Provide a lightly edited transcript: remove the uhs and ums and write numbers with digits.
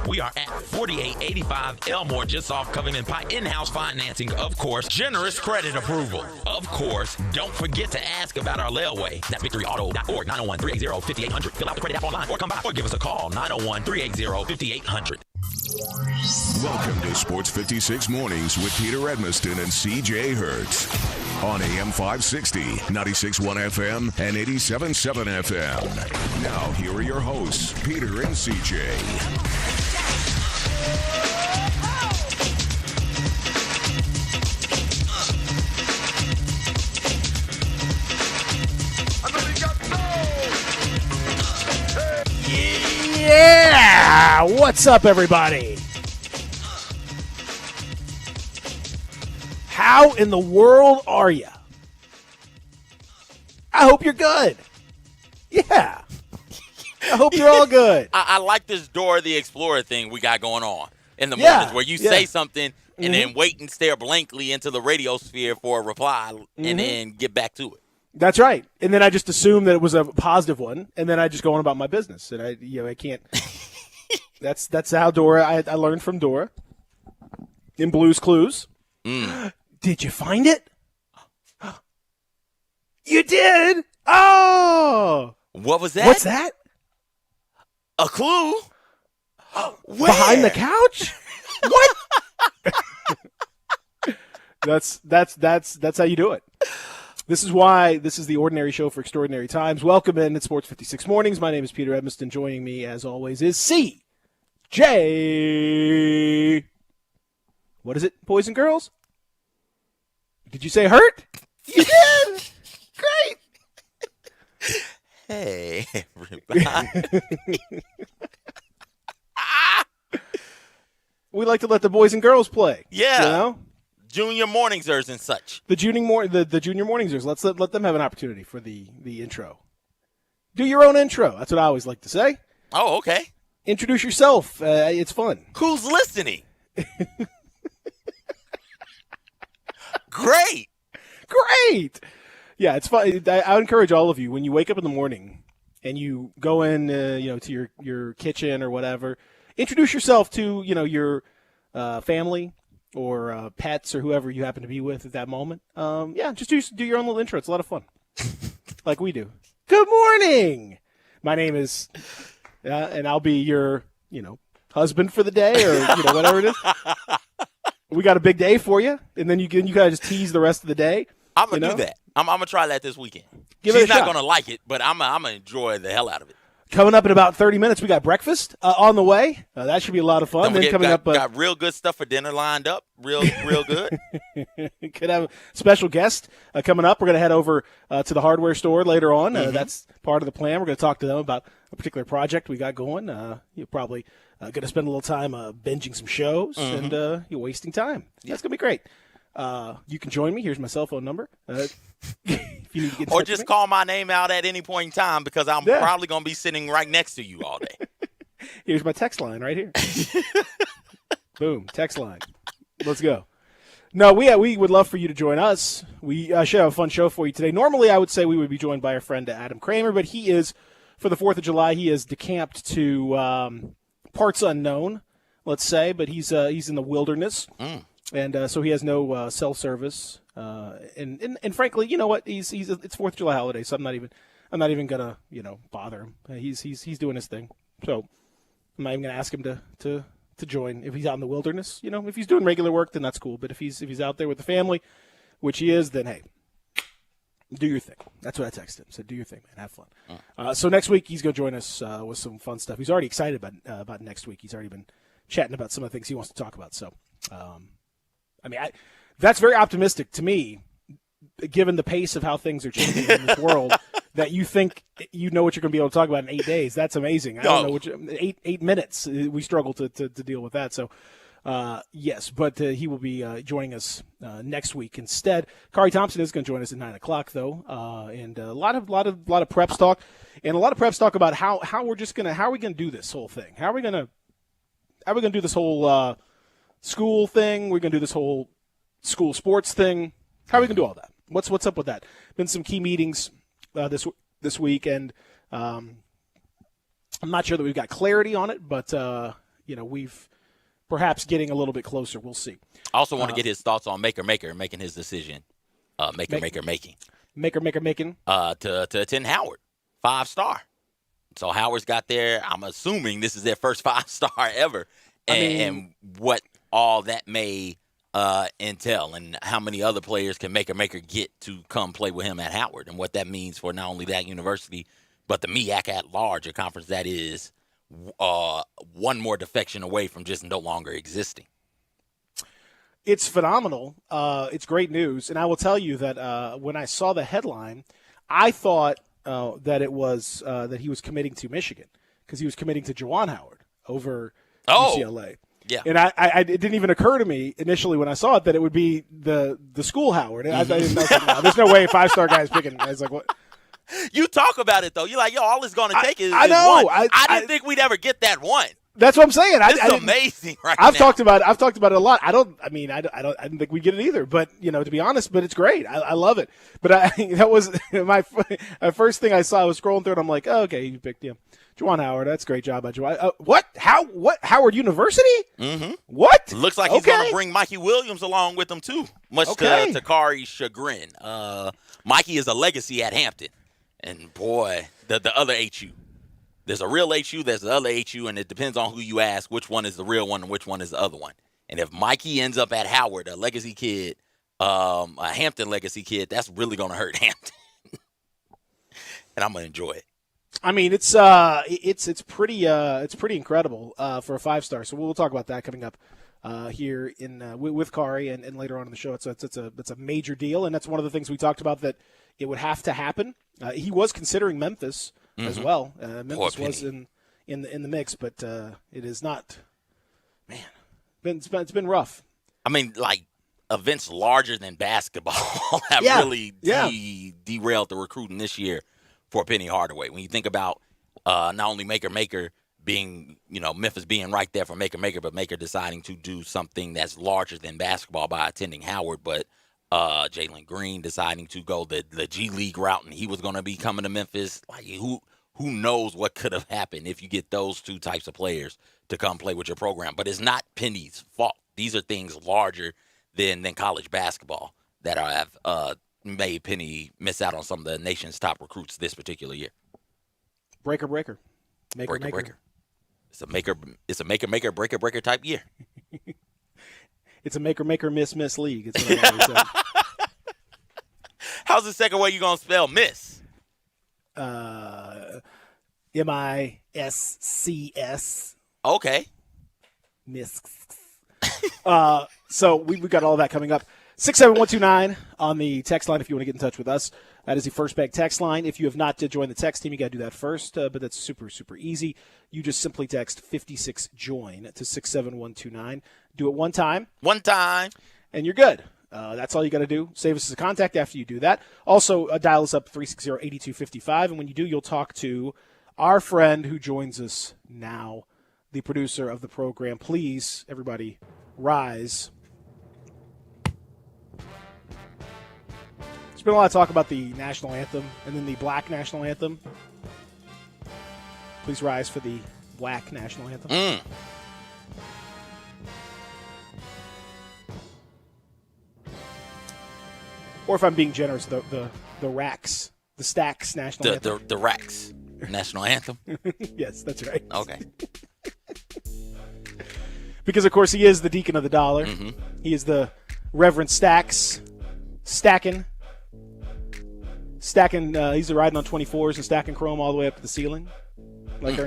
We are at 4885 Elmore, just off Covington Pike. In-house financing, of course. Generous credit approval, of course. Don't forget to ask about our layaway. That's victoryauto.org, 901-380-5800. Fill out the credit app online or come by or give us a call, 901-380-5800. Welcome to Sports 56 Mornings with Peter Edmiston and CJ Hertz on AM 560, 96.1 FM, and 87.7 FM. Now, here are your hosts, Peter and CJ. Yeah! What's up, everybody? How in the world are you? I hope you're good. Yeah. I hope you're all good. I like this Dora the Explorer thing we got going on in the mornings where you say something and then wait and stare blankly into the radio sphere for a reply and then get back to it. That's right. And then I just assume that it was a positive one, and then I just go on about my business. And I can't. That's how Dora. I learned from Dora in Blue's Clues. Did you find it? You did. Oh, what was that? What's that? A clue? Behind the couch? What? That's how you do it. This is why this is the Ordinary Show for Extraordinary Times. Welcome in at Sports 56 Mornings. My name is Peter Edmiston. Joining me, as always, is CJ. What is it, boys and girls? Did you say hurt? You did. Great. Hey, everybody. We like to let the boys and girls play. Yeah. You know? Junior morningsers and such. The junior morningsers. Let's let them have an opportunity for the intro. Do your own intro. That's what I always like to say. Oh, okay. Introduce yourself. It's fun. Who's listening? Great. Yeah, it's fun. I would encourage all of you, when you wake up in the morning and you go in, to your kitchen or whatever, introduce yourself to, your family or pets or whoever you happen to be with at that moment. Just do your own little intro. It's a lot of fun, like we do. Good morning. My name is, and I'll be your, husband for the day or whatever it is. We got a big day for you, and then you gotta just tease the rest of the day. I'm gonna do that. I'm gonna try that this weekend. She's not gonna like it, but I'm gonna enjoy the hell out of it. Coming up in about 30 minutes, we got breakfast on the way. That should be a lot of fun. Got real good stuff for dinner lined up. Real good. Could have a special guest coming up. We're going to head over to the hardware store later on. That's part of the plan. We're going to talk to them about a particular project we got going. You're probably going to spend a little time binging some shows and you're wasting time. Yeah. That's going to be great. You can join me. Here's my cell phone number. If you need to get in or touch just with me. call my name out at any point in time because I'm probably going to be sitting right next to you all day. Here's my text line right here. Boom, text line. Let's go. No, we would love for you to join us. We should have a fun show for you today. Normally, I would say we would be joined by our friend Adam Kramer, but he is, for the 4th of July, he is decamped to parts unknown, let's say, but he's in the wilderness. And so he has no cell service, and frankly, you know what? It's 4th of July holiday, so I'm not even gonna bother him. He's doing his thing, so I'm not even gonna ask him to join if he's out in the wilderness. If he's doing regular work, then that's cool. But if he's out there with the family, which he is, then hey, do your thing. That's what I texted him. Said, do your thing, man. Have fun. So next week he's gonna join us with some fun stuff. He's already excited about next week. He's already been chatting about some of the things he wants to talk about. So. That's very optimistic to me, given the pace of how things are changing in this world, that you think you know what you're going to be able to talk about in 8 days. That's amazing. I don't know which 8 minutes. We struggle to deal with that. So, yes, but he will be joining us next week instead. Kari Thompson is going to join us at 9 o'clock, though, and a lot of preps talk, and a lot of preps talk about how we going to do this whole thing. How are we going to do this whole school thing? We're going to do this whole school sports thing. How are we going to do all that? What's up with that? Been some key meetings this week, and I'm not sure that we've got clarity on it, but we've perhaps getting a little bit closer. We'll see. I also want to get his thoughts on Maker making his decision. Making to attend Howard, 5-star. So Howard's got there. I'm assuming this is their first 5-star ever, and what all that may entail, and how many other players can Maker get to come play with him at Howard, and what that means for not only that university, but the MEAC at large, a conference that is one more defection away from just no longer existing. It's phenomenal. It's great news. And I will tell you that when I saw the headline, I thought that it was that he was committing to Michigan, because he was committing to Juwan Howard over UCLA. Yeah. And it didn't even occur to me initially when I saw it that it would be the school Howard. And I didn't know. No, there's no way a 5-star guy is picking. I was like, what? You talk about it, though. You're like, all it's going to take is I know. one. I didn't think we'd ever get that one. That's what I'm saying. This is amazing, right? I've talked about it a lot. I didn't think we get it either. But to be honest, but it's great. I love it. But that was my first thing I saw. I was scrolling through it. I'm like, oh, okay, you picked him, Juwan Howard. That's a great job by Juwan. What? How? What? Howard University? Mm-hmm. What? Looks like he's going to bring Mikey Williams along with him too, much to Kari's chagrin. Mikey is a legacy at Hampton, and boy, the other HU. There's a real HU, there's the other HU, and it depends on who you ask which one is the real one and which one is the other one. And if Mikey ends up at Howard, a legacy kid, a Hampton legacy kid, that's really going to hurt Hampton. And I'm going to enjoy it. I mean, it's pretty incredible for a 5-star. So we'll talk about that coming up here with Kari and later on in the show. It's a major deal, and that's one of the things we talked about, that it would have to happen. He was considering Memphis as well. Memphis was in the mix, but it is not. Man, it's been rough. I mean, like, events larger than basketball have really derailed the recruiting this year for Penny Hardaway. When you think about not only Maker being, Memphis being right there for Maker, but Maker deciding to do something that's larger than basketball by attending Howard, but Jalen Green deciding to go the G League route, and he was going to be coming to Memphis. Like, who knows what could have happened if you get those two types of players to come play with your program. But it's not Penny's fault. These are things larger than college basketball that have made Penny miss out on some of the nation's top recruits this particular year. Breaker. Maker. It's a maker type year. It's a maker miss league. It's what I always say. How's the second way you gonna spell miss? MISCS. Okay. Miss. So we got all that coming up. 67129 on the text line if you want to get in touch with us. That is the First Bank text line. If you have not joined the text team, you got to do that first, but that's super, super easy. You just simply text 56JOIN to 67129. Do it one time. And you're good. That's all you got to do. Save us as a contact after you do that. Also, dial us up 360-8255, and when you do, you'll talk to our friend who joins us now, the producer of the program. Please, everybody, rise. There's been a lot of talk about the national anthem and then the black national anthem. Please rise for the black national anthem. Or if I'm being generous, the Racks, the Stacks national anthem. The Racks national anthem? Yes, that's right. Okay. Because, of course, he is the deacon of the dollar. Mm-hmm. He is the Reverend Stacks. Stacking. He's riding on 24s and stacking chrome all the way up to the ceiling. Like